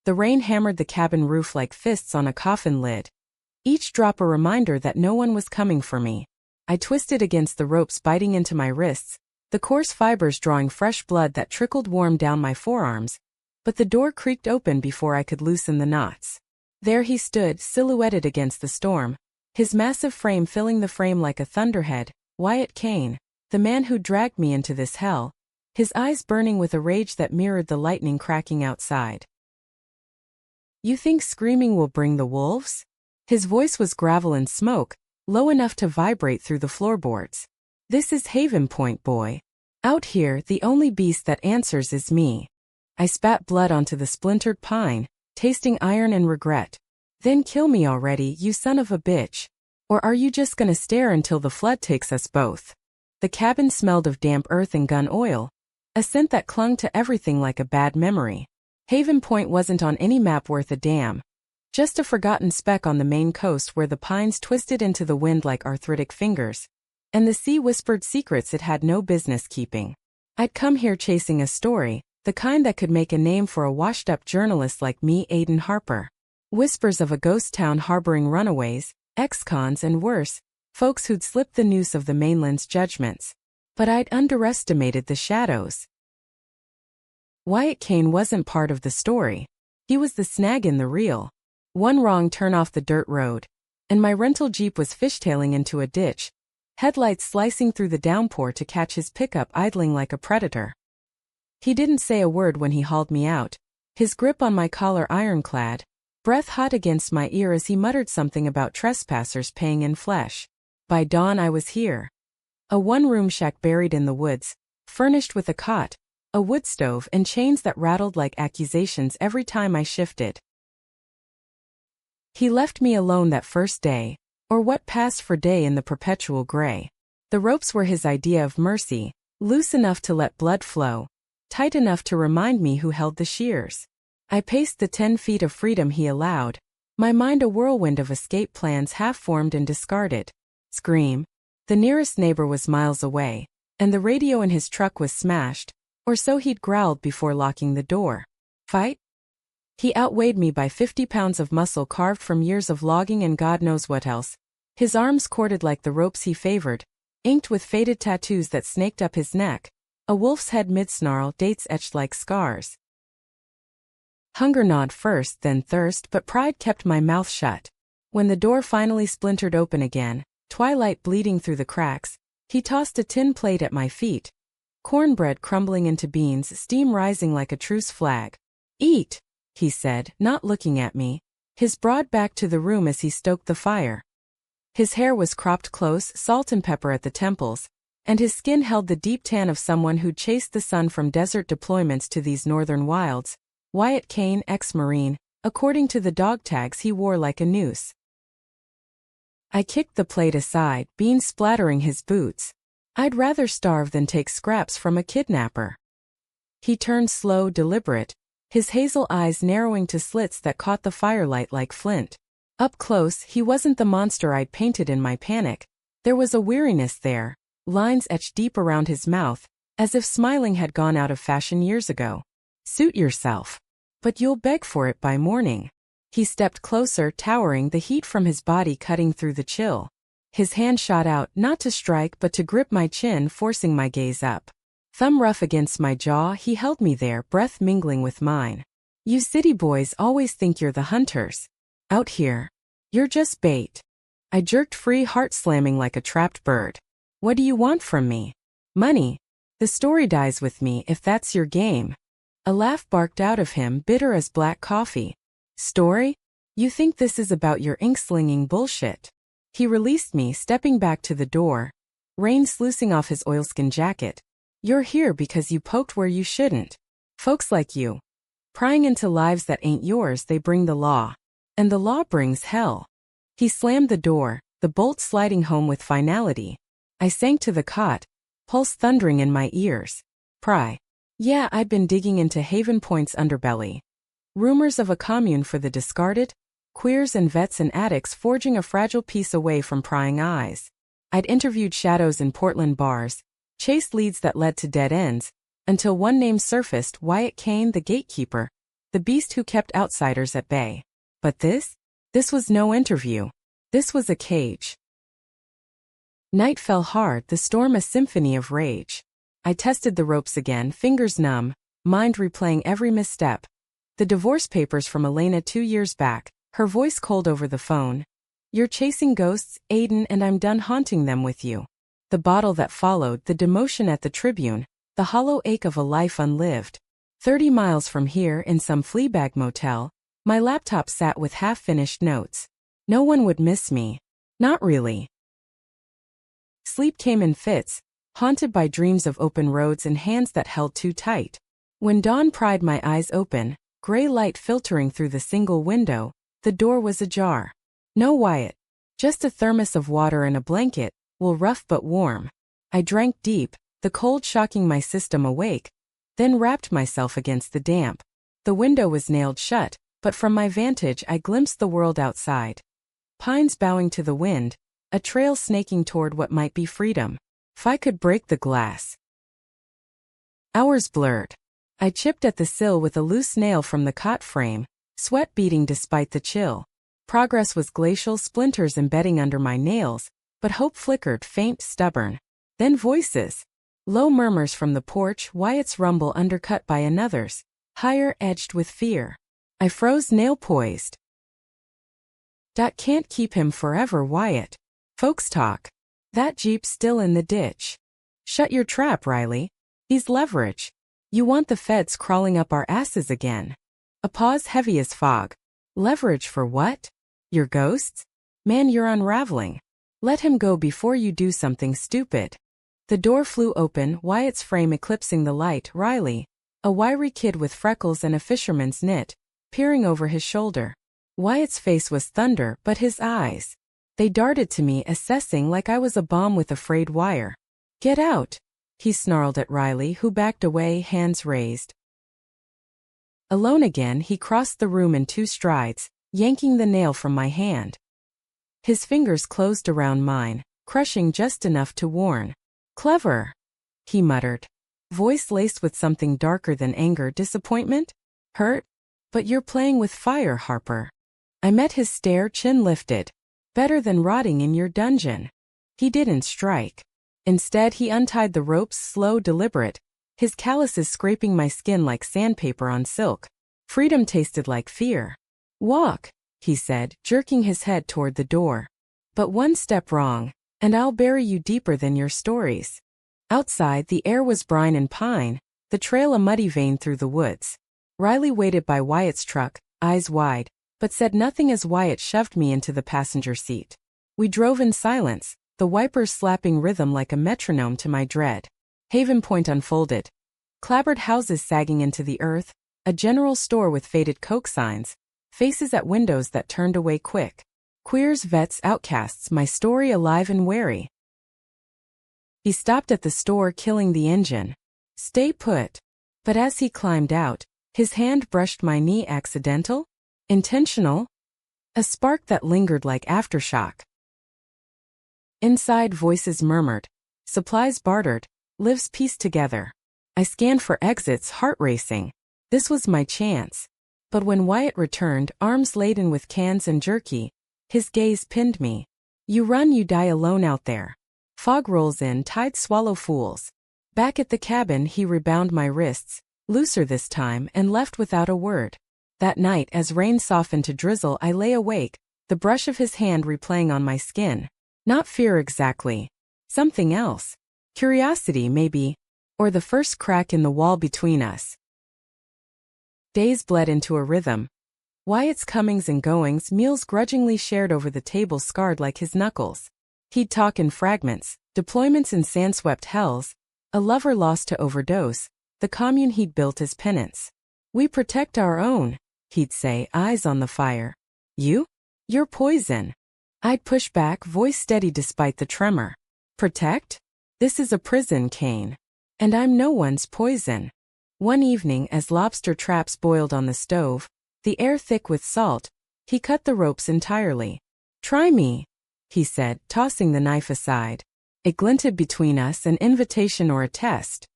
The rain hammered the cabin roof like fists on a coffin lid. Each drop a reminder that no one was coming for me. I twisted against the ropes biting into my wrists, the coarse fibers drawing fresh blood that trickled warm down my forearms, but the door creaked open before I could loosen the knots. There he stood, silhouetted against the storm, his massive frame filling the frame like a thunderhead, Wyatt Kane, the man who dragged me into this hell, his eyes burning with a rage that mirrored the lightning cracking outside. "You think screaming will bring the wolves?" His voice was gravel and smoke, low enough to vibrate through the floorboards. "This is Haven Point, boy. Out here, the only beast that answers is me." I spat blood onto the splintered pine, tasting iron and regret. "Then kill me already, you son of a bitch. Or are you just gonna stare until the flood takes us both?" The cabin smelled of damp earth and gun oil, a scent that clung to everything like a bad memory. Haven Point wasn't on any map worth a damn. Just a forgotten speck on the Maine coast where the pines twisted into the wind like arthritic fingers, and the sea whispered secrets it had no business keeping. I'd come here chasing a story, the kind that could make a name for a washed-up journalist like me, Aiden Harper. Whispers of a ghost town harboring runaways, ex-cons and worse, folks who'd slipped the noose of the mainland's judgments. But I'd underestimated the shadows. Wyatt Kane wasn't part of the story. He was the snag in the reel. One wrong turn off the dirt road, and my rental Jeep was fishtailing into a ditch, headlights slicing through the downpour to catch his pickup idling like a predator. He didn't say a word when he hauled me out, his grip on my collar ironclad, breath hot against my ear as he muttered something about trespassers paying in flesh. By dawn I was here. A one-room shack buried in the woods, furnished with a cot, a wood stove and chains that rattled like accusations every time I shifted. He left me alone that first day, or what passed for day in the perpetual gray. The ropes were his idea of mercy, loose enough to let blood flow, tight enough to remind me who held the shears. I paced the 10 feet of freedom he allowed, my mind a whirlwind of escape plans half-formed and discarded. Scream. The nearest neighbor was miles away, and the radio in his truck was smashed, or so he'd growled before locking the door. Fight? He outweighed me by 50 pounds of muscle carved from years of logging and God knows what else. His arms corded like the ropes he favored, inked with faded tattoos that snaked up his neck, a wolf's head mid-snarl, dates etched like scars. Hunger gnawed first, then thirst, but pride kept my mouth shut. When the door finally splintered open again, twilight bleeding through the cracks, he tossed a tin plate at my feet. Cornbread crumbling into beans, steam rising like a truce flag. "Eat," he said, not looking at me, his broad back to the room as he stoked the fire. His hair was cropped close, salt and pepper at the temples, and his skin held the deep tan of someone who'd chased the sun from desert deployments to these northern wilds. Wyatt Kane, ex-Marine, according to the dog tags he wore like a noose. I kicked the plate aside, beans splattering his boots. I'd rather starve than take scraps from a kidnapper. He turned slow, deliberate, his hazel eyes narrowing to slits that caught the firelight like flint. Up close, he wasn't the monster I'd painted in my panic. There was a weariness there, lines etched deep around his mouth, as if smiling had gone out of fashion years ago. "Suit yourself. But you'll beg for it by morning." He stepped closer, towering, the heat from his body cutting through the chill. His hand shot out, not to strike but to grip my chin, forcing my gaze up. Thumb rough against my jaw, he held me there, breath mingling with mine. "You city boys always think you're the hunters. Out here, you're just bait." I jerked free, heart slamming like a trapped bird. "What do you want from me?" "Money. The story dies with me if that's your game." A laugh barked out of him, bitter as black coffee. "Story? You think this is about your ink-slinging bullshit?" He released me, stepping back to the door, rain sluicing off his oilskin jacket. "You're here because you poked where you shouldn't. Folks like you. Prying into lives that ain't yours, they bring the law. And the law brings hell." He slammed the door, the bolt sliding home with finality. I sank to the cot, pulse thundering in my ears. Pry. Yeah, I'd been digging into Haven Point's underbelly. Rumors of a commune for the discarded, queers and vets and addicts forging a fragile peace away from prying eyes. I'd interviewed shadows in Portland bars, chased leads that led to dead ends, until one name surfaced, Wyatt Kane, the gatekeeper. the beast who kept outsiders at bay. But this was no interview. This was a cage. Night fell hard, the storm a symphony of rage. I tested the ropes again, fingers numb, mind replaying every misstep. The divorce papers from Elena 2 years back, her voice cold over the phone. You're chasing ghosts, Aiden, and I'm done haunting them with you. The bottle that followed, the demotion at the Tribune, the hollow ache of a life unlived. 30 miles from here, in some fleabag motel, my laptop sat with half-finished notes. No one would miss me. Not really. Sleep came in fits, haunted by dreams of open roads and hands that held too tight. When dawn pried my eyes open, gray light filtering through the single window, the door was ajar. No Wyatt. Just a thermos of water and a blanket, wool rough but warm. I drank deep, the cold shocking my system awake, then wrapped myself against the damp. The window was nailed shut, but from my vantage I glimpsed the world outside. Pines bowing to the wind, a trail snaking toward what might be freedom. If I could break the glass. Hours blurred. I chipped at the sill with a loose nail from the cot frame, sweat beading despite the chill. Progress was glacial, splinters embedding under my nails, but hope flickered, faint, stubborn. Then voices. Low murmurs from the porch, Wyatt's rumble undercut by another's, higher, edged with fear. I froze, nail poised. Can't keep him forever, Wyatt. Folks talk. That Jeep's still in the ditch. Shut your trap, Riley. He's leverage. You want the feds crawling up our asses again. A pause heavy as fog. Leverage for what? Your ghosts? Man, you're unraveling. Let him go before you do something stupid. The door flew open, Wyatt's frame eclipsing the light. Riley, a wiry kid with freckles and a fisherman's knit, peering over his shoulder. Wyatt's face was thunder, but his eyes, they darted to me, assessing like I was a bomb with a frayed wire. Get out, he snarled at Riley, who backed away, hands raised. Alone again, he crossed the room in 2 strides, yanking the nail from my hand. His fingers closed around mine, crushing just enough to warn. Clever, he muttered, voice laced with something darker than anger. Disappointment? Hurt? But you're playing with fire, Harper. I met his stare, chin lifted. Better than rotting in your dungeon. He didn't strike. Instead, he untied the ropes, slow, deliberate, his calluses scraping my skin like sandpaper on silk. Freedom tasted like fear. Walk, he said, jerking his head toward the door. But one step wrong, and I'll bury you deeper than your stories. Outside, the air was brine and pine, the trail a muddy vein through the woods. Riley waited by Wyatt's truck, eyes wide, but said nothing as Wyatt shoved me into the passenger seat. We drove in silence, the wipers slapping rhythm like a metronome to my dread. Haven Point unfolded. Clapboard houses sagging into the earth, a general store with faded Coke signs, faces at windows that turned away quick. Queers, vets, outcasts, my story alive and wary. He stopped at the store, killing the engine. Stay put. But as he climbed out, his hand brushed my knee. Accidental? Intentional? A spark that lingered like aftershock. Inside, voices murmured. Supplies bartered, lives pieced together. I scanned for exits, heart racing. This was my chance. But when Wyatt returned, arms laden with cans and jerky, his gaze pinned me. You run, you die alone out there. Fog rolls in, tides swallow fools. Back at the cabin, he rebound my wrists, looser this time, and left without a word. That night, as rain softened to drizzle, I lay awake, the brush of his hand replaying on my skin. Not fear exactly. Something else. Curiosity, maybe. Or the first crack in the wall between us. Days bled into a rhythm. Wyatt's comings and goings, meals grudgingly shared over the table scarred like his knuckles. He'd talk in fragments, deployments in sand-swept hells, a lover lost to overdose, the commune he'd built as penance. We protect our own, he'd say, eyes on the fire. You? You're poison. I'd push back, voice steady despite the tremor. Protect? This is a prison, Kane. And I'm no one's poison. One evening, as lobster traps boiled on the stove, the air thick with salt, he cut the ropes entirely. Try me, he said, tossing the knife aside. It glinted between us, an invitation or a test.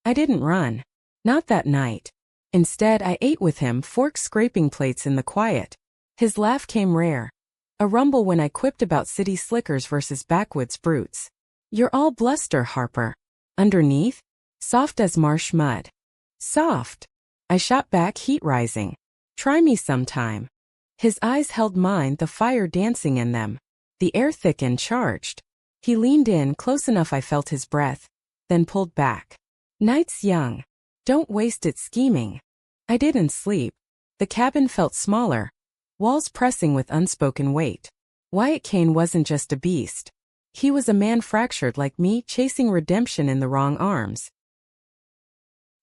I didn't run. Not that night. Instead, I ate with him, forks scraping plates in the quiet. His laugh came rare. A rumble when I quipped about city slickers versus backwoods brutes. You're all bluster, Harper. Underneath? Soft as marsh mud. Soft. I shot back, heat rising. Try me sometime. His eyes held mine, the fire dancing in them. The air thick and charged. He leaned in, close enough I felt his breath, then pulled back. Night's young. Don't waste it scheming. I didn't sleep. The cabin felt smaller, walls pressing with unspoken weight. Wyatt Kane wasn't just a beast. He was a man fractured like me, chasing redemption in the wrong arms.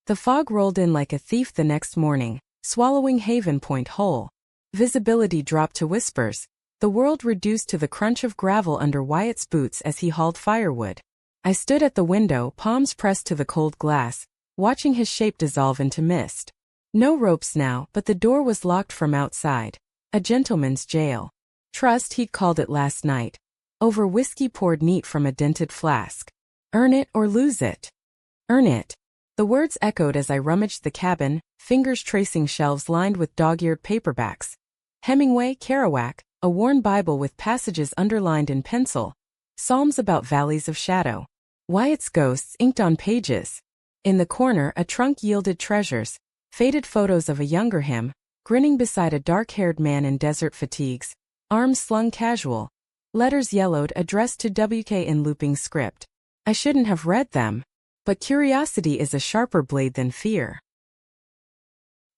The fog rolled in like a thief the next morning, swallowing Haven Point whole. Visibility dropped to whispers, the world reduced to the crunch of gravel under Wyatt's boots as he hauled firewood. I stood at the window, palms pressed to the cold glass, watching his shape dissolve into mist. No ropes now, but the door was locked from outside. A gentleman's jail. Trust, he'd called it last night. Over whiskey poured neat from a dented flask. Earn it or lose it. Earn it. The words echoed as I rummaged the cabin, fingers tracing shelves lined with dog-eared paperbacks. Hemingway, Kerouac, a worn Bible with passages underlined in pencil. Psalms about valleys of shadow. Wyatt's ghosts inked on pages. In the corner, a trunk yielded treasures. Faded photos of a younger him, grinning beside a dark-haired man in desert fatigues, arms slung casual. Letters yellowed, addressed to WK in looping script. I shouldn't have read them. But curiosity is a sharper blade than fear.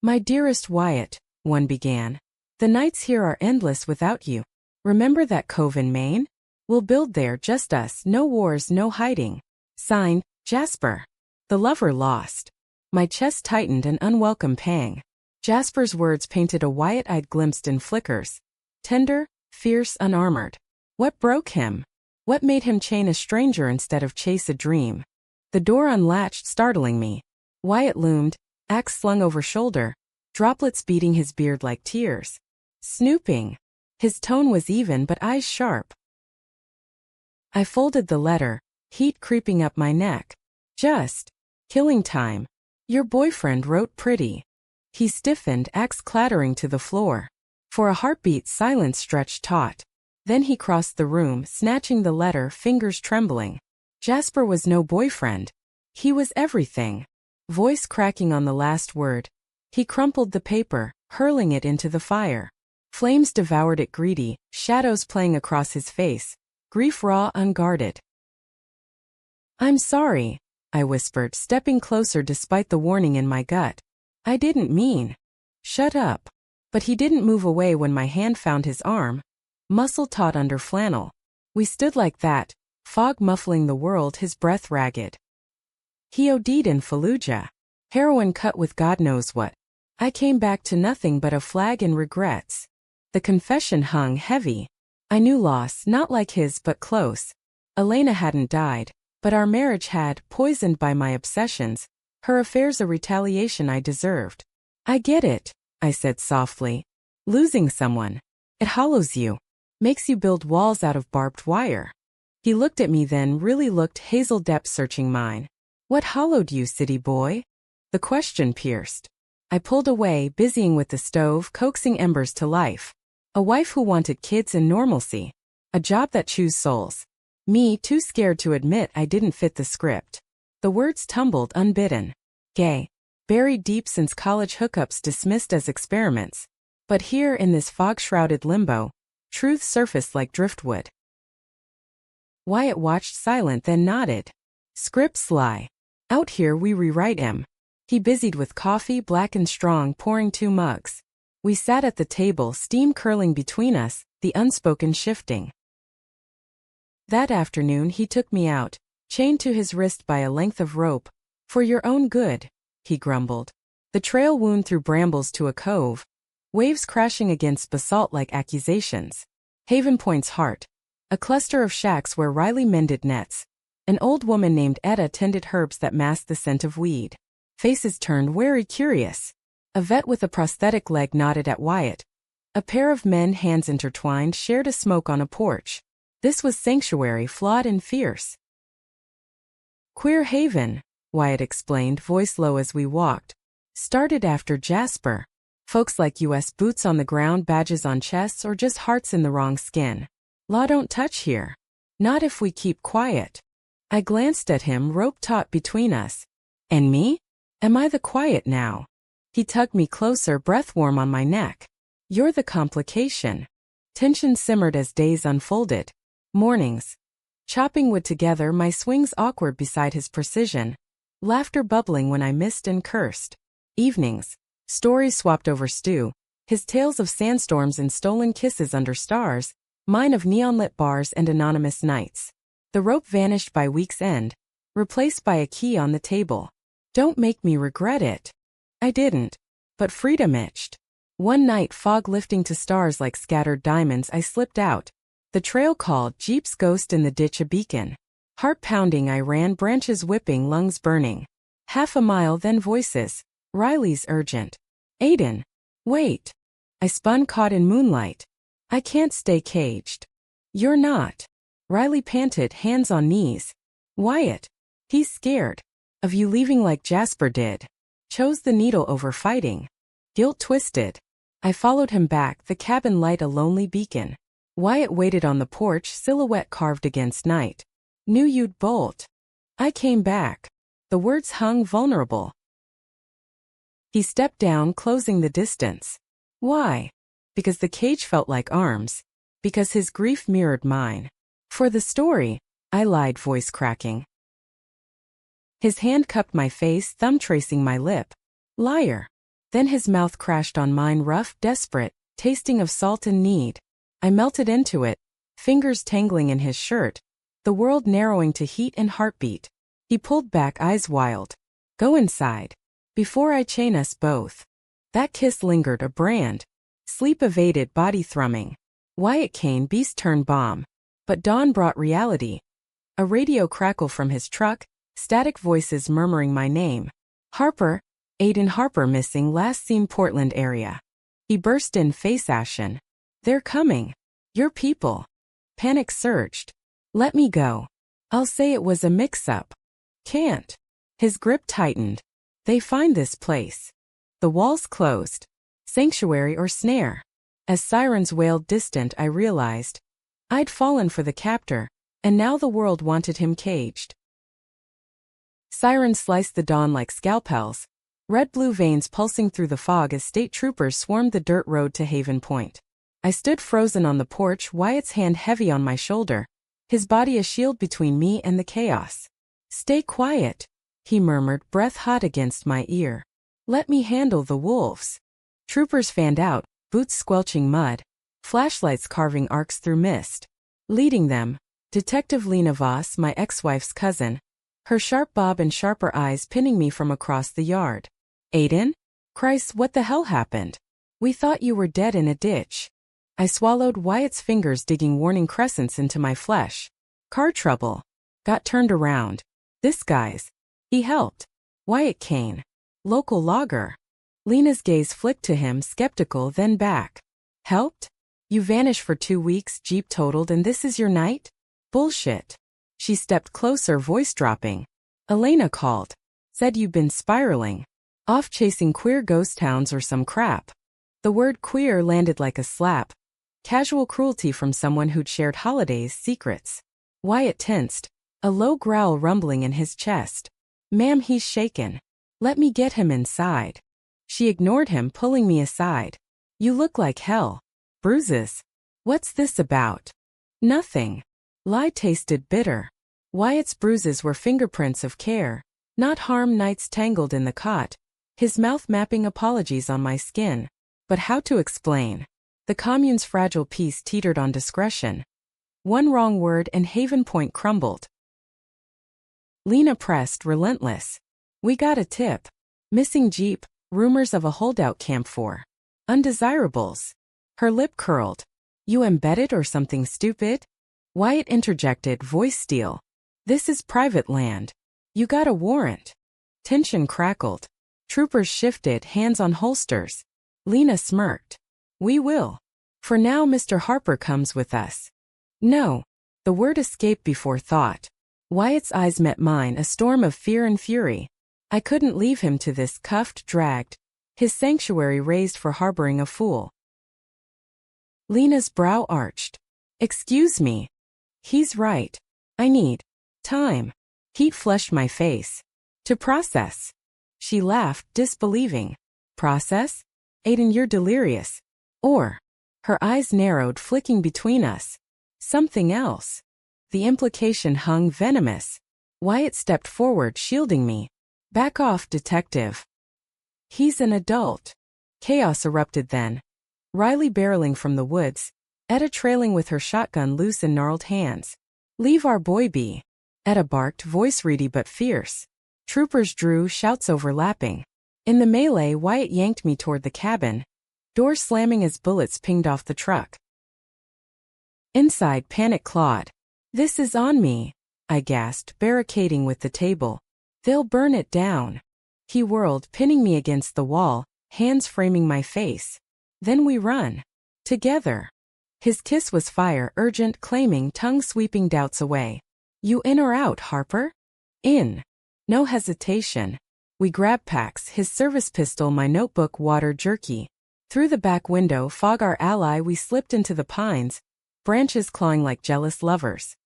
My dearest Wyatt, one began. The nights here are endless without you. Remember that cove in Maine? We'll build there, just us, no wars, no hiding. Signed, Jasper. The lover lost. My chest tightened, an unwelcome pang. Jasper's words painted a Wyatt-eyed glimpsed in flickers. Tender, fierce, unarmored. What broke him? What made him chain a stranger instead of chase a dream? The door unlatched, startling me. Wyatt loomed, axe slung over shoulder, droplets beating his beard like tears. Snooping. His tone was even but eyes sharp. I folded the letter, heat creeping up my neck. Just killing time. Your boyfriend wrote pretty. He stiffened, axe clattering to the floor. For a heartbeat, silence stretched taut. Then he crossed the room, snatching the letter, fingers trembling. Jasper was no boyfriend. He was everything. Voice cracking on the last word. He crumpled the paper, hurling it into the fire. Flames devoured it greedy, shadows playing across his face. Grief raw, unguarded. I'm sorry, I whispered, stepping closer despite the warning in my gut. I didn't mean. Shut up. But he didn't move away when my hand found his arm. Muscle taut under flannel. We stood like that, fog muffling the world, his breath ragged. He OD'd in Fallujah. Heroin cut with God knows what. I came back to nothing but a flag and regrets. The confession hung heavy. I knew loss, not like his but close. Elena hadn't died, but our marriage had, poisoned by my obsessions. Her affair's a retaliation I deserved. I get it, I said softly. Losing someone. It hollows you. Makes you build walls out of barbed wire. He looked at me then, really looked, hazel depths searching mine. What hollowed you, city boy? The question pierced. I pulled away, busying with the stove, coaxing embers to life. A wife who wanted kids and normalcy. A job that chews souls. Me, too scared to admit I didn't fit the script. The words tumbled unbidden. Gay. Buried deep since college hookups dismissed as experiments. But here in this fog-shrouded limbo, truth surfaced like driftwood. Wyatt watched silent then nodded. Scripts lie. Out here we rewrite him. He busied with coffee, black and strong, pouring 2 mugs. We sat at the table, steam curling between us, the unspoken shifting. That afternoon he took me out, chained to his wrist by a length of rope. For your own good, he grumbled. The trail wound through brambles to a cove. Waves crashing against basalt like accusations. Haven Point's heart. A cluster of shacks where Riley mended nets. An old woman named Etta tended herbs that masked the scent of weed. Faces turned wary, curious. A vet with a prosthetic leg nodded at Wyatt. A pair of men, hands intertwined, shared a smoke on a porch. This was sanctuary, flawed and fierce. Queer Haven, Wyatt explained, voice low as we walked. Started after Jasper. Folks like US boots on the ground, badges on chests, or just hearts in the wrong skin. Law don't touch here. Not if we keep quiet. I glanced at him, rope taut between us. And me? Am I the quiet now? He tugged me closer, breath warm on my neck. You're the complication. Tension simmered as days unfolded. Mornings. Chopping wood together, my swings awkward beside his precision. Laughter bubbling when I missed and cursed. Evenings. Stories swapped over stew. His tales of sandstorms and stolen kisses under stars. Mine of neon-lit bars and anonymous nights. The rope vanished by week's end, replaced by a key on the table. Don't make me regret it. I didn't. But freedom itched. One night, fog lifting to stars like scattered diamonds, I slipped out. The trail called, Jeep's ghost in the ditch a beacon. Heart pounding I ran, branches whipping, lungs burning. Half a mile, then voices. Riley's urgent. Aiden. Wait. I spun, caught in moonlight. I can't stay caged. You're not. Riley panted, hands on knees. Wyatt. He's scared. Of you leaving like Jasper did. Chose the needle over fighting. Guilt twisted. I followed him back, the cabin light a lonely beacon. Wyatt waited on the porch, silhouette carved against night. Knew you'd bolt. I came back. The words hung vulnerable. He stepped down, closing the distance. Why? Because the cage felt like arms. Because his grief mirrored mine. For the story, I lied, voice cracking. His hand cupped my face, thumb tracing my lip. Liar. Then his mouth crashed on mine, rough, desperate, tasting of salt and need. I melted into it, fingers tangling in his shirt, the world narrowing to heat and heartbeat. He pulled back, eyes wild. Go inside. Before I chain us both. That kiss lingered, a brand. Sleep evaded, body thrumming. Wyatt Kane, beast turned bomb. But dawn brought reality. A radio crackle from his truck, static voices murmuring my name. Harper. Aiden Harper missing, last seen Portland area. He burst in, face ashen. They're coming. Your people. Panic surged. Let me go. I'll say it was a mix-up. Can't. His grip tightened. They find this place. The walls closed. Sanctuary or snare. As sirens wailed distant, I realized I'd fallen for the captor, and now the world wanted him caged. Sirens sliced the dawn like scalpels, red-blue veins pulsing through the fog as state troopers swarmed the dirt road to Haven Point. I stood frozen on the porch, Wyatt's hand heavy on my shoulder, his body a shield between me and the chaos. Stay quiet, he murmured, breath hot against my ear. Let me handle the wolves. Troopers fanned out, boots squelching mud, flashlights carving arcs through mist. Leading them, Detective Lena Voss, my ex-wife's cousin, her sharp bob and sharper eyes pinning me from across the yard. Aiden? Christ, what the hell happened? We thought you were dead in a ditch. I swallowed, Wyatt's fingers digging warning crescents into my flesh. Car trouble. Got turned around. This guy's. He helped. Wyatt Kane. Local logger. Lena's gaze flicked to him, skeptical, then back. Helped? You vanished for 2 weeks, Jeep totaled, and this is your night? Bullshit. She stepped closer, voice dropping. Elena called. Said you'd been spiraling. Off chasing queer ghost hounds or some crap. The word queer landed like a slap. Casual cruelty from someone who'd shared holidays' secrets. Wyatt tensed, a low growl rumbling in his chest. Ma'am, he's shaken. Let me get him inside. She ignored him, pulling me aside. You look like hell. Bruises. What's this about? Nothing. Lie tasted bitter. Wyatt's bruises were fingerprints of care, not harm, nights tangled in the cot, his mouth mapping apologies on my skin. But how to explain? The commune's fragile peace teetered on discretion. One wrong word and Haven Point crumbled. Lena pressed, relentless. We got a tip. Missing Jeep, rumors of a holdout camp for undesirables. Her lip curled. You embedded or something stupid? Wyatt interjected, voice steel. This is private land. You got a warrant. Tension crackled. Troopers shifted, hands on holsters. Lena smirked. We will. For now, Mr. Harper comes with us. No. The word escaped before thought. Wyatt's eyes met mine, a storm of fear and fury. I couldn't leave him to this, cuffed, dragged. His sanctuary razed for harboring a fool. Lena's brow arched. Excuse me. He's right. I need time. Heat flushed my face. To process. She laughed, disbelieving. Process? Aiden, you're delirious. Or. Her eyes narrowed, flicking between us. Something else. The implication hung venomous. Wyatt stepped forward, shielding me. Back off, detective. He's an adult. Chaos erupted then. Riley barreling from the woods, Etta trailing with her shotgun loose in gnarled hands. Leave our boy be. Etta barked, voice reedy but fierce. Troopers drew, shouts overlapping. In the melee, Wyatt yanked me toward the cabin, door slamming as bullets pinged off the truck. Inside, panic clawed. This is on me, I gasped, barricading with the table. They'll burn it down. He whirled, pinning me against the wall, hands framing my face. Then we run. Together. His kiss was fire, urgent, claiming, tongue sweeping doubts away. You in or out, Harper? In. No hesitation. We grabbed packs, his service pistol, my notebook, water, jerky. Through the back window, Fog our ally, we slipped into the pines, branches clawing like jealous lovers.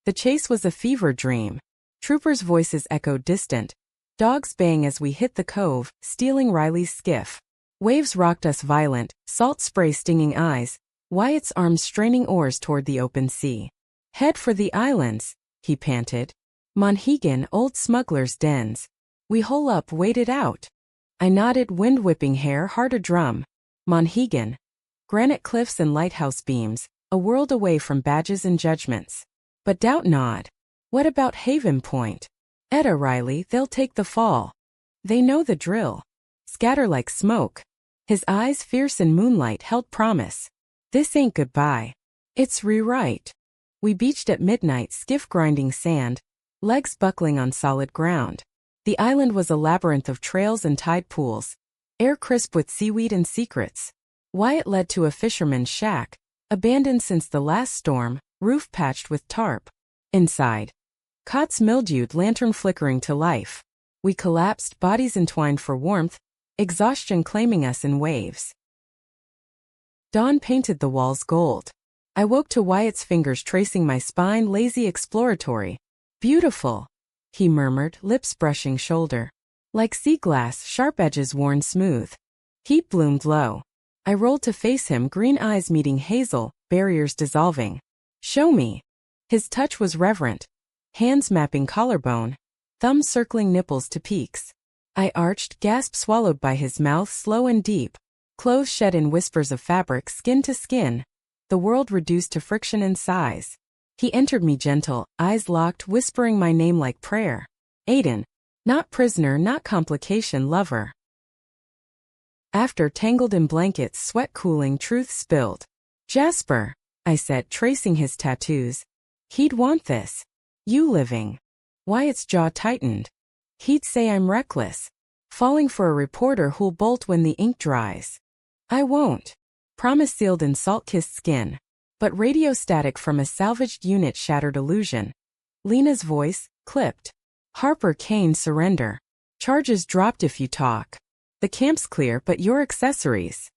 The chase was a fever dream. Troopers' voices echoed distant. Dogs baying as we hit the cove, stealing Riley's skiff. Waves rocked us violent, salt spray stinging eyes, Wyatt's arms straining oars toward the open sea. Head for the islands, he panted. Monhegan, old smugglers' dens. We hole up, wait it out. I nodded, wind whipping hair hard a drum. Monhegan. Granite cliffs and lighthouse beams, a world away from badges and judgments. But doubt not. What about Haven Point? Etta, Riley, they'll take the fall. They know the drill. Scatter like smoke. His eyes, fierce in moonlight, held promise. This ain't goodbye. It's rewrite. We beached at midnight, skiff grinding sand, legs buckling on solid ground. The island was a labyrinth of trails and tide pools, air crisp with seaweed and secrets. Wyatt led to a fisherman's shack, abandoned since the last storm, roof patched with tarp. Inside. Cots mildewed, lantern flickering to life. We collapsed, bodies entwined for warmth, exhaustion claiming us in waves. Dawn painted the walls gold. I woke to Wyatt's fingers tracing my spine, lazy, exploratory. Beautiful, he murmured, lips brushing shoulder. Like sea glass, sharp edges worn smooth. Heat bloomed low. I rolled to face him, green eyes meeting hazel, barriers dissolving. Show me. His touch was reverent. Hands mapping collarbone, thumbs circling nipples to peaks. I arched, gasp swallowed by his mouth, slow and deep. Clothes shed in whispers of fabric, skin to skin. The world reduced to friction and size. He entered me gentle, eyes locked, whispering my name like prayer. Aiden. Not prisoner, not complication, lover. After, tangled in blankets, sweat cooling, truth spilled. Jasper, I said, tracing his tattoos. He'd want this. You living. Wyatt's jaw tightened. He'd say I'm reckless. Falling for a reporter who'll bolt when the ink dries. I won't. Promise sealed in salt-kissed skin. But radio static from a salvaged unit shattered illusion. Lena's voice, clipped. Harper, Kane, surrender. Charges dropped if you talk. The camp's clear, but your accessories.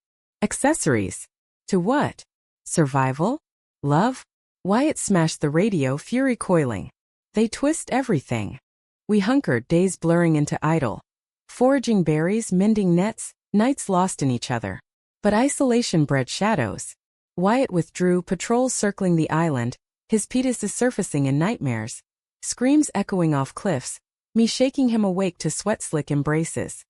Accessories? To what? Survival? Love? Wyatt smashed the radio, fury coiling. They twist everything. We hunkered, days blurring into idle. Foraging berries, mending nets, nights lost in each other. But isolation bred shadows. Wyatt withdrew, patrols circling the island, his Pegasus surfacing in nightmares. Screams echoing off cliffs, me shaking him awake to sweat-slick embraces.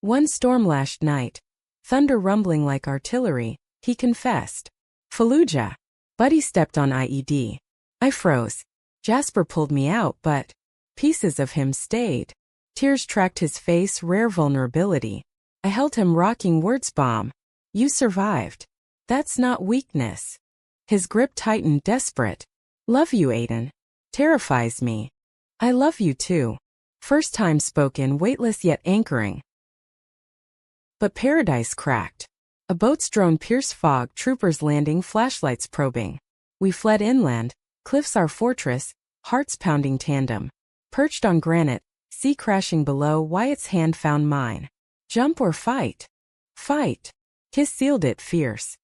One storm-lashed night, thunder rumbling like artillery, he confessed. Fallujah. Buddy stepped on IED. I froze. Jasper pulled me out, but pieces of him stayed. Tears tracked his face, rare vulnerability. I held him, rocking, words bomb. You survived. That's not weakness. His grip tightened, desperate. Love you, Aiden. Terrifies me. I love you too. First time spoken, weightless yet anchoring. But paradise cracked. A boat's drone pierced fog, troopers landing, flashlights probing. We fled inland, cliffs our fortress, hearts pounding tandem. Perched on granite, sea crashing below, Wyatt's hand found mine. Jump or fight? Fight. Kiss sealed it fierce.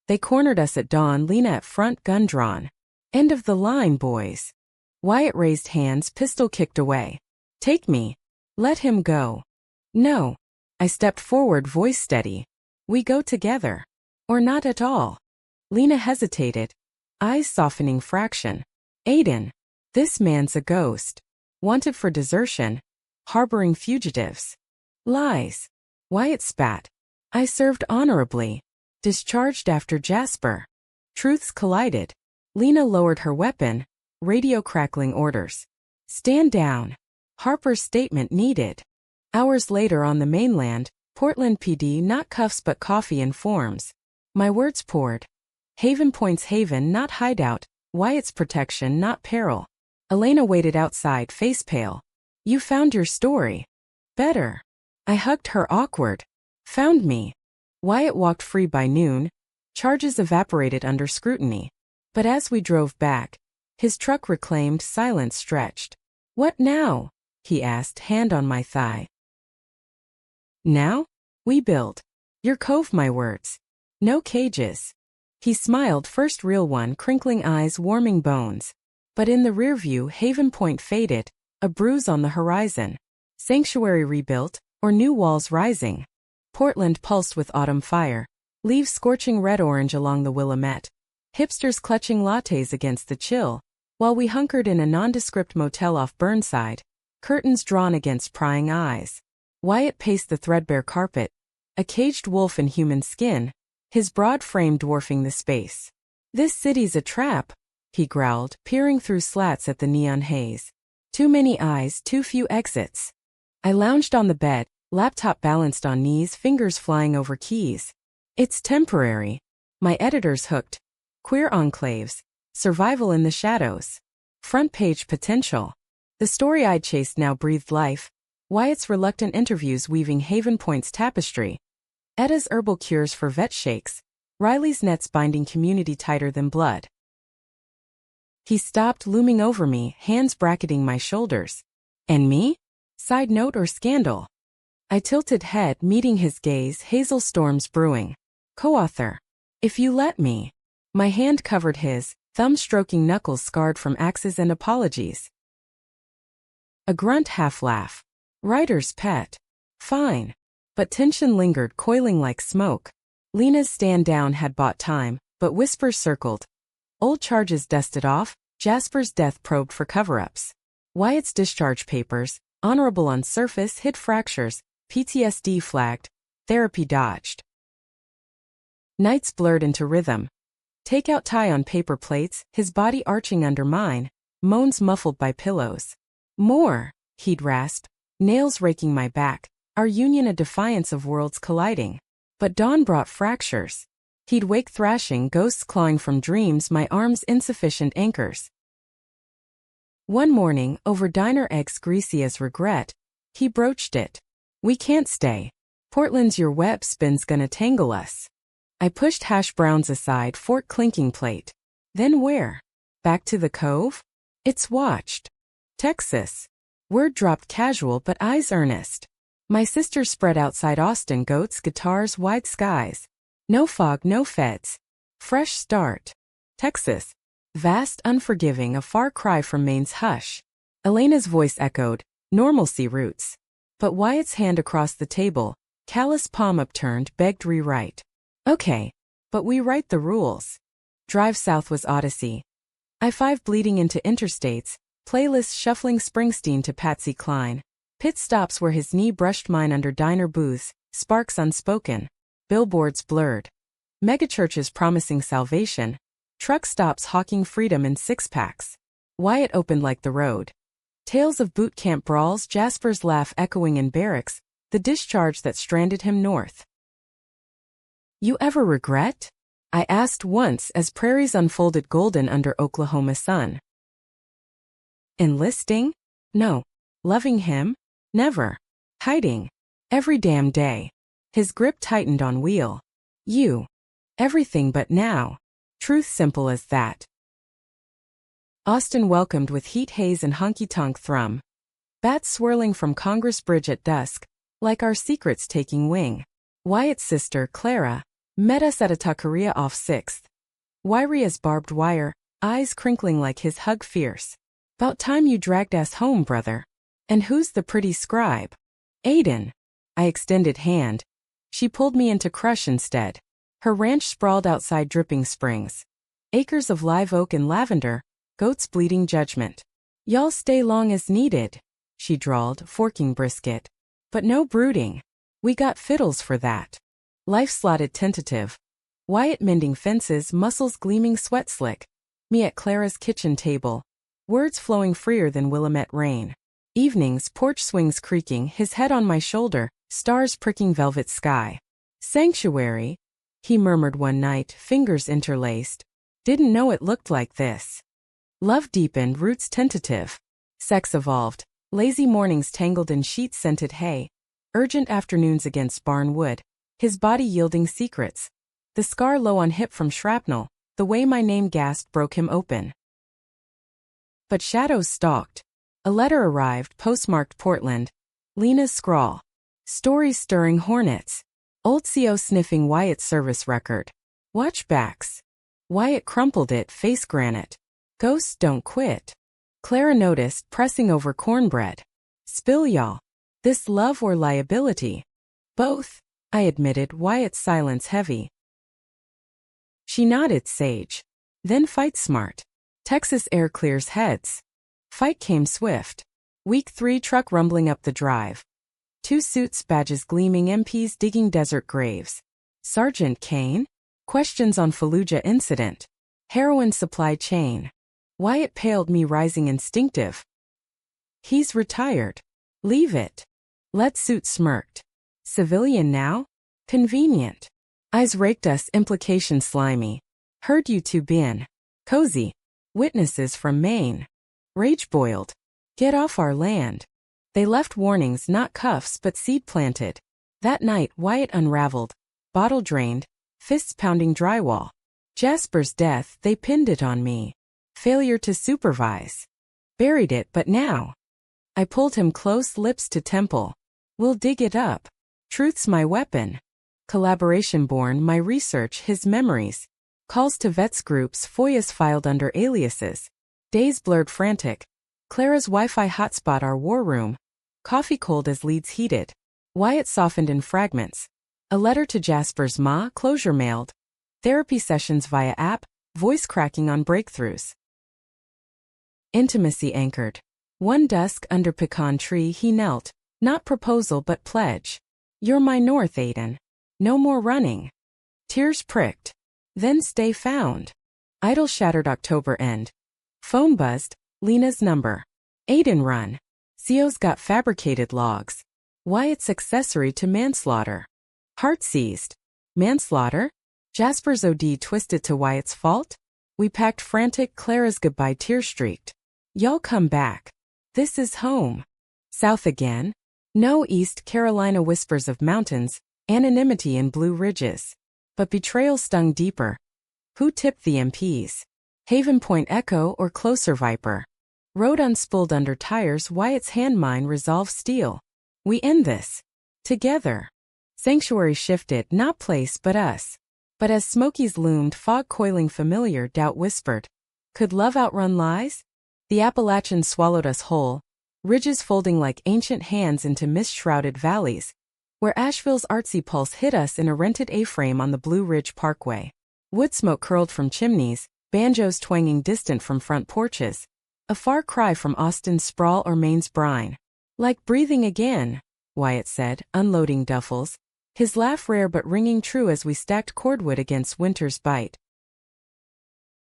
They cornered us at dawn, Lena at front, gun drawn. End of the line, boys. Wyatt raised hands, pistol kicked away. Take me. Let him go. No. I stepped forward, voice steady. We go together. Or not at all. Lena hesitated, eyes softening fraction. Aiden. This man's a ghost. Wanted for desertion. Harboring fugitives. Lies. Wyatt spat. I served honorably. Discharged after Jasper. Truths collided. Lena lowered her weapon. Radio crackling orders. Stand down. Harper's statement needed. Hours later on the mainland, Portland PD, not cuffs but coffee and forms. My words poured. Haven Point's haven, not hideout. Wyatt's protection, not peril. Elena waited outside, face pale. You found your story. Better. I hugged her, awkward. Found me. Wyatt walked free by noon. Charges evaporated under scrutiny. But as we drove back, his truck reclaimed, silence stretched. What now? He asked, hand on my thigh. Now? We build. Your cove, my words. No cages. He smiled, first real one, crinkling eyes, warming bones. But in the rear view, Haven Point faded, a bruise on the horizon. Sanctuary rebuilt, or new walls rising. Portland pulsed with autumn fire, leaves scorching red-orange along the Willamette. Hipsters clutching lattes against the chill, while we hunkered in a nondescript motel off Burnside, curtains drawn against prying eyes. Wyatt paced the threadbare carpet, a caged wolf in human skin, his broad frame dwarfing the space. This city's a trap, he growled, peering through slats at the neon haze. Too many eyes, too few exits. I lounged on the bed, laptop balanced on knees, fingers flying over keys. It's temporary. My editor's hooked. Queer enclaves. Survival in the shadows. Front page potential. The story I'd chased now breathed life. Wyatt's reluctant interviews weaving Haven Point's tapestry. Etta's herbal cures for vet shakes. Riley's nets binding community tighter than blood. He stopped, looming over me, hands bracketing my shoulders. And me? Side note or scandal? I tilted head, meeting his gaze, hazel storms brewing. Co-author. If you let me. My hand covered his, thumb stroking knuckles scarred from axes and apologies. A grunt half-laugh. Writer's pet. Fine. But tension lingered, coiling like smoke. Lena's stand down had bought time, but whispers circled. Old charges dusted off, Jasper's death probed for cover-ups. Wyatt's discharge papers, honorable on surface, hid fractures, PTSD flagged, therapy dodged. Nights blurred into rhythm. Takeout tie on paper plates, his body arching under mine, moans muffled by pillows. More, he'd rasp, nails raking my back, our union a defiance of worlds colliding. But dawn brought fractures. He'd wake thrashing, ghosts clawing from dreams, my arms insufficient anchors. One morning, over diner eggs greasy as regret, he broached it. We can't stay. Portland's your web spin's gonna tangle us. I pushed hash browns aside, fork clinking plate. Then where? Back to the cove? It's watched. Texas. Word dropped casual but eyes earnest. My sister spread outside Austin, goats, guitars, wide skies. No fog, no feds. Fresh start. Texas. Vast, unforgiving, a far cry from Maine's hush. Elena's voice echoed, normalcy roots. But Wyatt's hand across the table, callous palm upturned, begged rewrite. Okay, but we write the rules. Drive south was Odyssey. I-5 bleeding into interstates, playlists shuffling Springsteen to Patsy Cline. Pit stops where his knee brushed mine under diner booths, sparks unspoken. Billboards blurred. Megachurches promising salvation. Truck stops hawking freedom in six-packs. Wyatt opened like the road. Tales of boot camp brawls, Jasper's laugh echoing in barracks, the discharge that stranded him north. You ever regret? I asked once as prairies unfolded golden under Oklahoma sun. Enlisting? No. Loving him? Never. Hiding? Every damn day. His grip tightened on wheel. You. Everything but now. Truth simple as that. Austin welcomed with heat haze and honky-tonk thrum. Bats swirling from Congress Bridge at dusk, like our secrets taking wing. Wyatt's sister, Clara, met us at a taqueria off 6th. Wiry as barbed wire, eyes crinkling like his hug fierce. "'Bout time you dragged us home, brother. And who's the pretty scribe?" "Aiden." I extended hand. She pulled me into crush instead. Her ranch sprawled outside Dripping Springs. Acres of live oak and lavender, goats bleeding judgment. "Y'all stay long as needed," she drawled, forking brisket. "But no brooding. We got fiddles for that." Life slotted tentative. Wyatt mending fences, muscles gleaming sweat slick. Me at Clara's kitchen table. Words flowing freer than Willamette rain. Evenings, porch swings creaking, his head on my shoulder, stars pricking velvet sky. "Sanctuary," he murmured one night, fingers interlaced. "Didn't know it looked like this." Love deepened, roots tentative. Sex evolved. Lazy mornings tangled in sheet-scented hay. Urgent afternoons against barn wood. His body yielding secrets. The scar low on hip from shrapnel, the way my name gasped broke him open. But shadows stalked. A letter arrived, postmarked Portland. Lena's scrawl. Stories stirring hornets. Old CO sniffing Wyatt's service record. Watchbacks. Wyatt crumpled it, face granite. Ghosts don't quit. Clara noticed, pressing over cornbread. "Spill y'all. This love or liability?" "Both," I admitted, Wyatt's silence heavy. She nodded, sage. "Then fight smart. Texas air clears heads." Fight came swift. Week 3 truck rumbling up the drive. 2 suits, badges gleaming, MPs digging desert graves. "Sergeant Kane?" Questions on Fallujah incident. Heroin supply chain. Wyatt paled, me rising instinctive. "He's retired. Leave it." Let suit smirked. "Civilian now? Convenient." Eyes raked us, implication slimy. "Heard you two been cozy. Witnesses from Maine. Rage boiled. Get off our land." They left warnings, not cuffs but seed planted. That night Wyatt unraveled. Bottle drained. Fists pounding drywall. Jasper's death, they pinned it on me. Failure to supervise. Buried it, but now. I pulled him close, lips to temple. "We'll dig it up. Truth's my weapon." Collaboration born, my research, his memories. Calls to vets groups, FOIAs filed under aliases. Days blurred frantic. Clara's Wi-Fi hotspot, our war room. Coffee cold as leads heated. Wyatt softened in fragments. A letter to Jasper's ma, closure mailed. Therapy sessions via app, voice cracking on breakthroughs. Intimacy anchored. One dusk under pecan tree he knelt. Not proposal but pledge. "You're my north, Aiden. No more running." Tears pricked. Then stay found. Idle shattered October end. Phone buzzed. Lena's number. "Aiden run. CO's got fabricated logs." Wyatt's accessory to manslaughter. Heart seized. Manslaughter? Jasper's OD twisted to Wyatt's fault? We packed frantic, Clara's goodbye tear-streaked. "Y'all come back. This is home." South again? No, East Carolina, whispers of mountains, anonymity in Blue Ridges. But betrayal stung deeper. Who tipped the MPs? Haven Point Echo or Closer Viper? Road unspooled under tires, Wyatt's handmine resolve steel. We end this. Together. Sanctuary shifted, not place but us. But as Smokies loomed, fog coiling familiar, doubt whispered. Could love outrun lies? The Appalachians swallowed us whole, ridges folding like ancient hands into mist-shrouded valleys, where Asheville's artsy pulse hit us in a rented A-frame on the Blue Ridge Parkway. Wood smoke curled from chimneys, banjos twanging distant from front porches. A far cry from Austin's sprawl or Maine's brine. "Like breathing again," Wyatt said, unloading duffels. His laugh rare but ringing true as we stacked cordwood against winter's bite.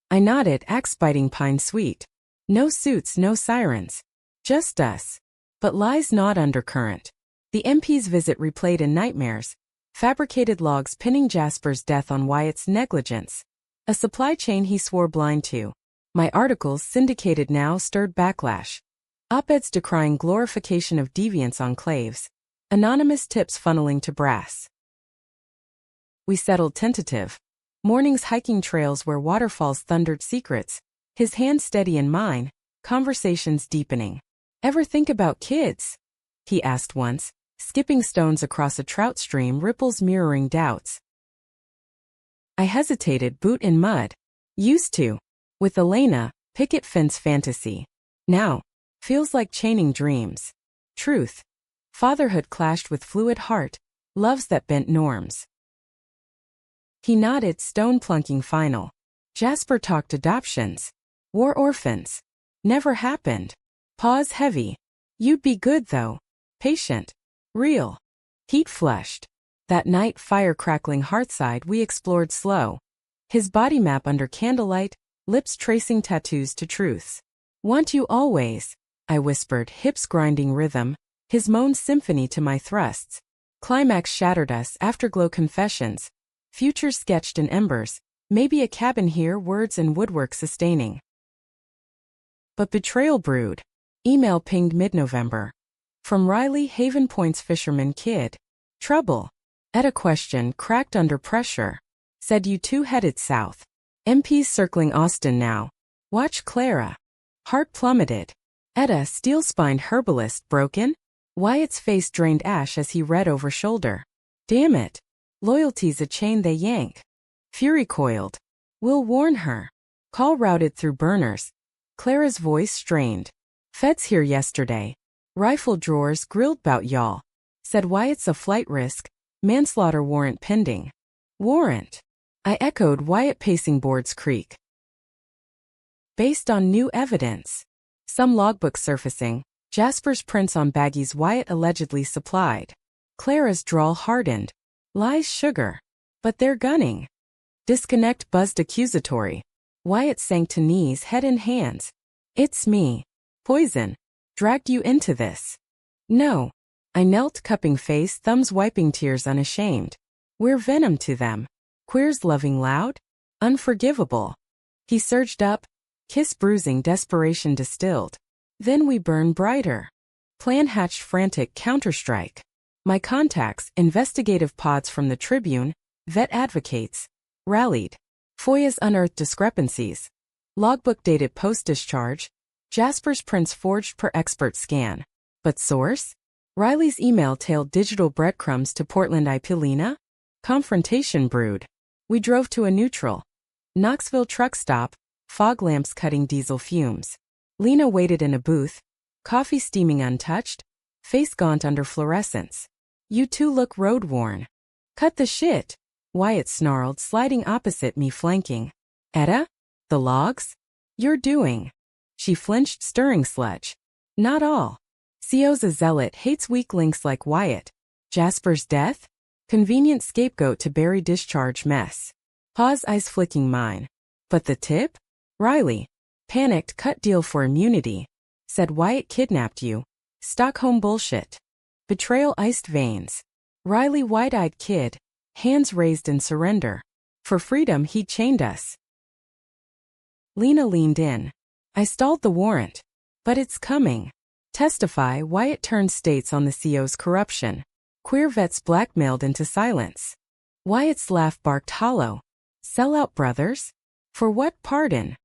I nodded, axe-biting pine sweet. No suits, no sirens. Just us. But lies gnawed undercurrent. The MP's visit replayed in nightmares. Fabricated logs pinning Jasper's death on Wyatt's negligence. A supply chain he swore blind to. My articles, syndicated now, stirred backlash. Op-eds decrying glorification of deviance enclaves. Anonymous tips funneling to brass. We settled tentative. Mornings hiking trails where waterfalls thundered secrets. His hand steady in mine, conversations deepening. Ever think about kids? He asked once, skipping stones across a trout stream, ripples mirroring doubts. I hesitated, boot in mud. Used to. With Elena, picket fence fantasy. Now, feels like chaining dreams. Truth. Fatherhood clashed with fluid heart, loves that bent norms. He nodded, stone plunking final. Jasper talked adoptions. War orphans. Never happened. Pause heavy. You'd be good though. Patient. Real. Heat flushed. That night, fire crackling heartside, we explored slow. His body map under candlelight, lips tracing tattoos to truths. Want you always, I whispered, hips grinding rhythm, his moan symphony to my thrusts. Climax shattered us, afterglow confessions. Futures sketched in embers, maybe a cabin here, words and woodwork sustaining. But betrayal brewed. Email pinged mid-November. From Riley, Haven Point's fisherman kid. Trouble. Etta question cracked under pressure. Said you two headed south. MPs circling Austin now. Watch Clara. Heart plummeted. Etta, steel-spined herbalist, broken? Wyatt's face drained ash as he read over shoulder. Damn it. Loyalty's a chain they yank. Fury coiled. We'll warn her. Call routed through burners. Clara's voice strained. Feds here yesterday. Rifle drawers grilled bout y'all. Said Wyatt's a flight risk. Manslaughter warrant pending. Warrant. I echoed, Wyatt pacing boards creak. Based on new evidence. Some logbook surfacing. Jasper's prints on baggies Wyatt allegedly supplied. Clara's drawl hardened. Lies sugar. But they're gunning. Disconnect buzzed accusatory. Wyatt sank to knees, head in hands. It's me. Poison. Dragged you into this. No. I knelt, cupping face, thumbs wiping tears unashamed. We're venom to them. Queers loving loud? Unforgivable. He surged up. Kiss bruising, desperation distilled. Then we burn brighter. Plan hatched frantic counterstrike. My contacts, investigative pods from the Tribune, vet advocates, rallied. FOIA's unearthed discrepancies. Logbook dated post-discharge. Jasper's prints forged per expert scan. But source? Riley's email tailed digital breadcrumbs to Portland Ipilina? Confrontation brewed. We drove to a neutral. Knoxville truck stop, fog lamps cutting diesel fumes. Lena waited in a booth, coffee steaming untouched, face gaunt under fluorescence. You two look road-worn. Cut the shit, Wyatt snarled, sliding opposite me, flanking. Etta? The logs? You're doing. She flinched, stirring sludge. Not all. CO's a zealot, hates weak links like Wyatt. Jasper's death? Convenient scapegoat to bury discharge mess. Pause, eyes flicking mine. But the tip? Riley. Panicked, cut deal for immunity. Said Wyatt kidnapped you. Stockholm bullshit. Betrayal iced veins. Riley wide-eyed kid, hands raised in surrender. For freedom he chained us. Lena leaned in. I stalled the warrant. But it's coming. Testify, Wyatt turned states on the CO's corruption. Queer vets blackmailed into silence. Wyatt's laugh barked hollow. Sellout brothers? For what pardon?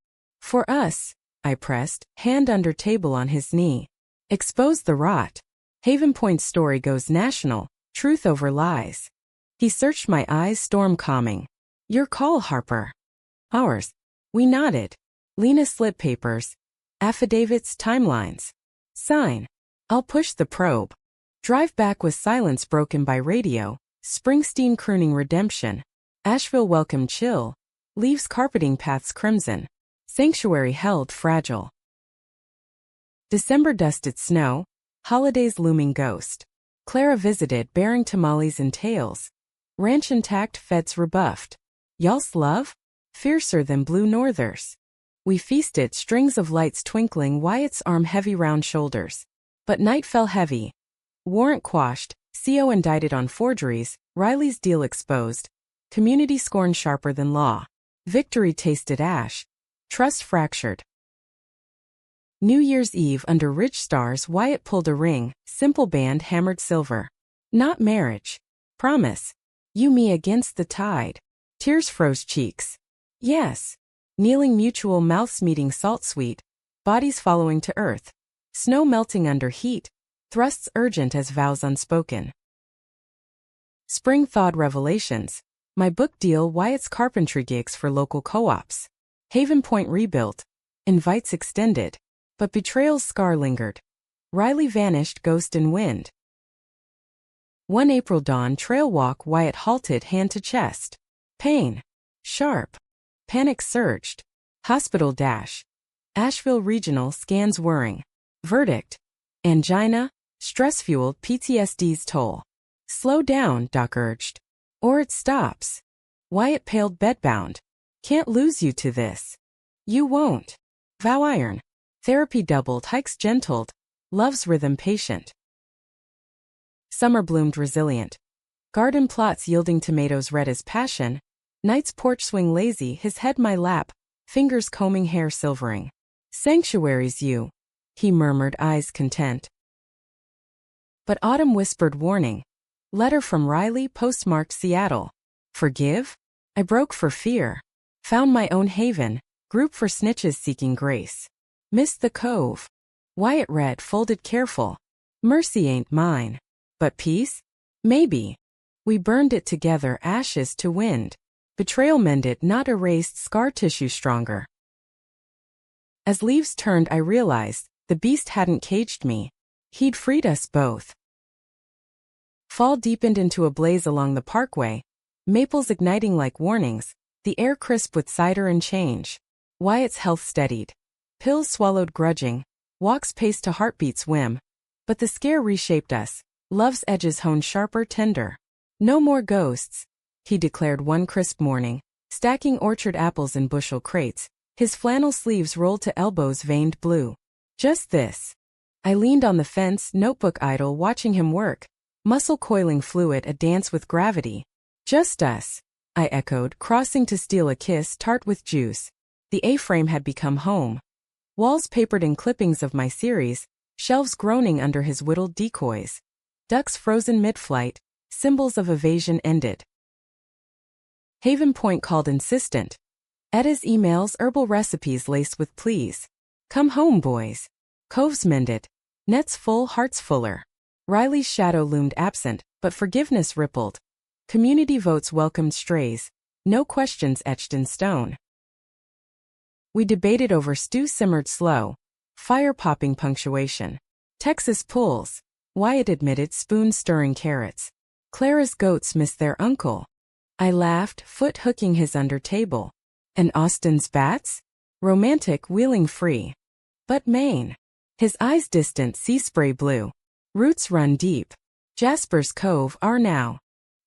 For us, I pressed, hand under table on his knee. Expose the rot. Haven Point's story goes national, truth over lies. He searched my eyes, storm calming. Your call, Harper. Ours. We nodded. Lena slid papers. Affidavits, timelines. Sign. I'll push the probe. Drive back with silence broken by radio. Springsteen crooning redemption. Asheville welcome chill. Leaves carpeting paths crimson. Sanctuary held fragile. December dusted snow. Holidays looming ghost. Clara visited bearing tamales and tails. Ranch intact, feds rebuffed. Y'all's love? Fiercer than blue northers. We feasted, strings of lights twinkling, Wyatt's arm heavy round shoulders. But night fell heavy. Warrant quashed, CO indicted on forgeries, Riley's deal exposed. Community scorn sharper than law. Victory tasted ash. Trust fractured. New Year's Eve under rich stars, Wyatt pulled a ring, simple band hammered silver. Not marriage. Promise. You me against the tide. Tears froze cheeks. Yes. Kneeling mutual mouths meeting salt sweet, bodies following to earth. Snow melting under heat, thrusts urgent as vows unspoken. Spring thawed revelations. My book deal Wyatt's carpentry gigs for local co-ops. Haven Point rebuilt. Invites extended. But betrayal's scar lingered. Riley vanished ghost in wind. One April dawn trail walk Wyatt halted hand to chest. Pain. Sharp. Panic surged. Hospital dash. Asheville Regional scans whirring. Verdict. Angina. Stress-fueled PTSD's toll. Slow down, Doc urged. Or it stops. Wyatt paled bedbound. Can't lose you to this. You won't. Vow iron. Therapy doubled hikes gentled. Love's rhythm patient. Summer bloomed resilient. Garden plots yielding tomatoes red as passion. Night's porch swing lazy, his head my lap, fingers combing hair silvering. Sanctuaries you, he murmured, eyes content. But autumn whispered warning. Letter from Riley, postmarked Seattle. Forgive? I broke for fear. Found my own haven, group for snitches seeking grace. Missed the cove. Wyatt read, folded careful. Mercy ain't mine. But peace? Maybe. We burned it together, ashes to wind. Betrayal mended, not erased, scar tissue stronger. As leaves turned, I realized the beast hadn't caged me. He'd freed us both. Fall deepened into a blaze along the parkway, maples igniting like warnings, the air crisp with cider and change. Wyatt's health steadied. Pills swallowed grudging, walks paced to heartbeat's whim. But the scare reshaped us, love's edges honed sharper, tender. No more ghosts, he declared one crisp morning, stacking orchard apples in bushel crates, his flannel sleeves rolled to elbows veined blue. Just this. I leaned on the fence, notebook idle, watching him work, muscle coiling fluid a dance with gravity. Just us, I echoed, crossing to steal a kiss tart with juice. The A-frame had become home. Walls papered in clippings of my series, shelves groaning under his whittled decoys. Ducks frozen mid-flight, symbols of evasion ended. Haven Point called insistent. Edda's emails, herbal recipes laced with pleas. Come home, boys. Coves mended. Nets full, hearts fuller. Riley's shadow loomed absent, but forgiveness rippled. Community votes welcomed strays. No questions etched in stone. We debated over stew simmered slow. Fire-popping punctuation. Texas pulls. Wyatt admitted spoon stirring carrots. Clara's goats missed their uncle. I laughed, foot hooking his under table. And Austin's bats? Romantic, wheeling free. But Maine. His eyes distant, sea spray blue. Roots run deep. Jasper's Cove are now.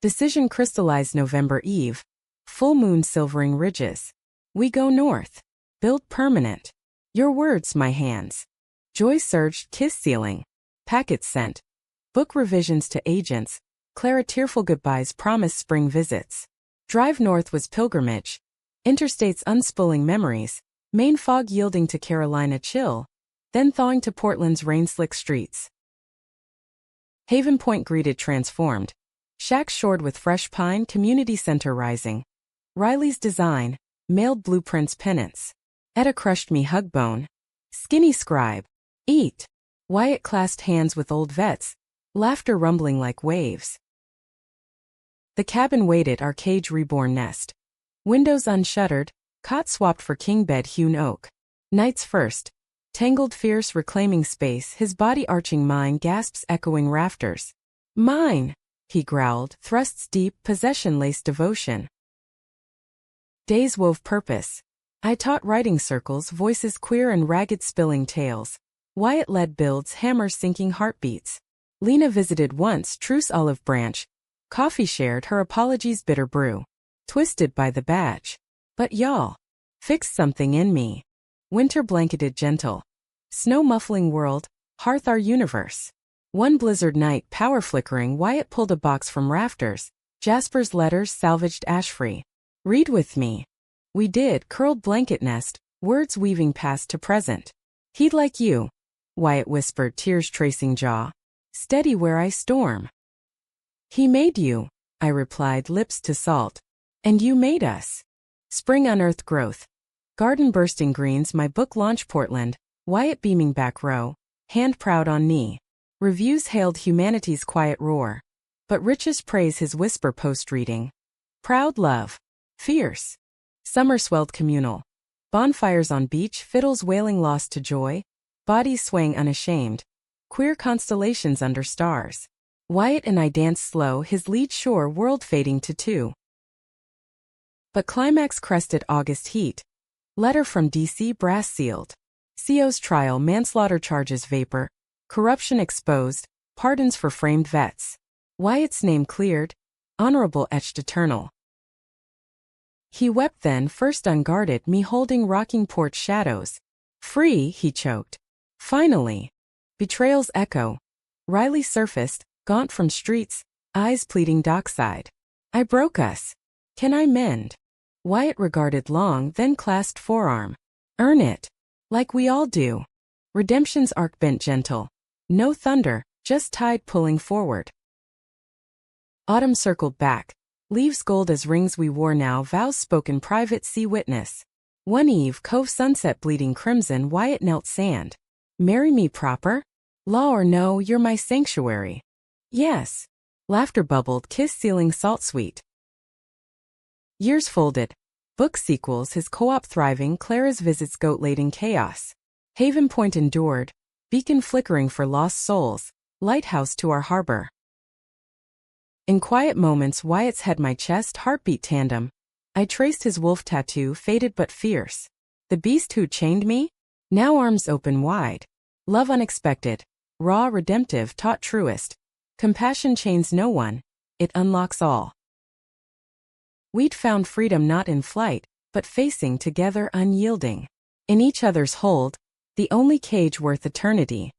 Decision crystallized November Eve. Full moon silvering ridges. We go north. Build permanent. Your words, my hands. Joy surged, kiss ceiling. Packets sent. Book revisions to agents. Clara tearful goodbyes promise spring visits. Drive north was pilgrimage. Interstates unspooling memories. Maine fog yielding to Carolina chill. Then thawing to Portland's rain-slick streets. Haven Point greeted transformed. Shack shored with fresh pine, community center rising. Riley's design, mailed blueprints pennants. Etta crushed me hug bone. Skinny scribe. Eat. Wyatt clasped hands with old vets. Laughter rumbling like waves. The cabin waited, our cage reborn nest. Windows unshuttered, cot swapped for king bed hewn oak. Night's first. Tangled fierce reclaiming space, his body arching mine gasps echoing rafters. Mine, he growled, thrusts deep, possession-laced devotion. Days wove purpose. I taught writing circles, voices queer and ragged spilling tales. Wyatt led builds, hammers sinking heartbeats. Lena visited once, truce olive branch. Coffee shared, her apologies bitter brew. Twisted by the badge. But y'all fixed something in me. Winter blanketed gentle. Snow muffling world, hearth our universe. One blizzard night, power flickering, Wyatt pulled a box from rafters. Jasper's letters salvaged ash-free. Read with me. We did, curled blanket nest, words weaving past to present. He'd like you, Wyatt whispered, tears tracing jaw. Steady where I storm. He made you, I replied, lips to salt. And you made us. Spring unearthed growth. Garden bursting greens my book launch Portland, Wyatt beaming back row, hand proud on knee. Reviews hailed humanity's quiet roar. But riches praise his whisper post-reading. Proud love. Fierce. Summer swelled communal. Bonfires on beach, fiddles wailing lost to joy, bodies swaying unashamed. Queer constellations under stars. Wyatt and I danced slow, his lead shore world fading to two. But climax crested August heat. Letter from D.C. brass sealed. CO's trial manslaughter charges vapor. Corruption exposed. Pardons for framed vets. Wyatt's name cleared. Honorable etched eternal. He wept then, first unguarded, me holding rocking porch shadows. Free, he choked. Finally. Betrayal's echo. Riley surfaced, gaunt from streets, eyes pleading dockside. I broke us. Can I mend? Wyatt regarded long, then clasped forearm. Earn it. Like we all do. Redemption's arc bent gentle. No thunder, just tide pulling forward. Autumn circled back. Leaves gold as rings we wore now, vows spoken private see witness. One eve, cove sunset bleeding crimson, Wyatt knelt sand. Marry me proper? Law or no, you're my sanctuary. Yes. Laughter bubbled, kiss sealing salt sweet. Years folded. Book sequels, his co-op thriving, Clara's visits goat-laden chaos. Haven Point endured. Beacon flickering for lost souls. Lighthouse to our harbor. In quiet moments Wyatt's head my chest, heartbeat tandem. I traced his wolf tattoo, faded but fierce. The beast who chained me? Now arms open wide. Love unexpected. Raw, redemptive, taught truest. Compassion chains no one. It unlocks all. We'd found freedom not in flight, but facing together unyielding. In each other's hold, the only cage worth eternity.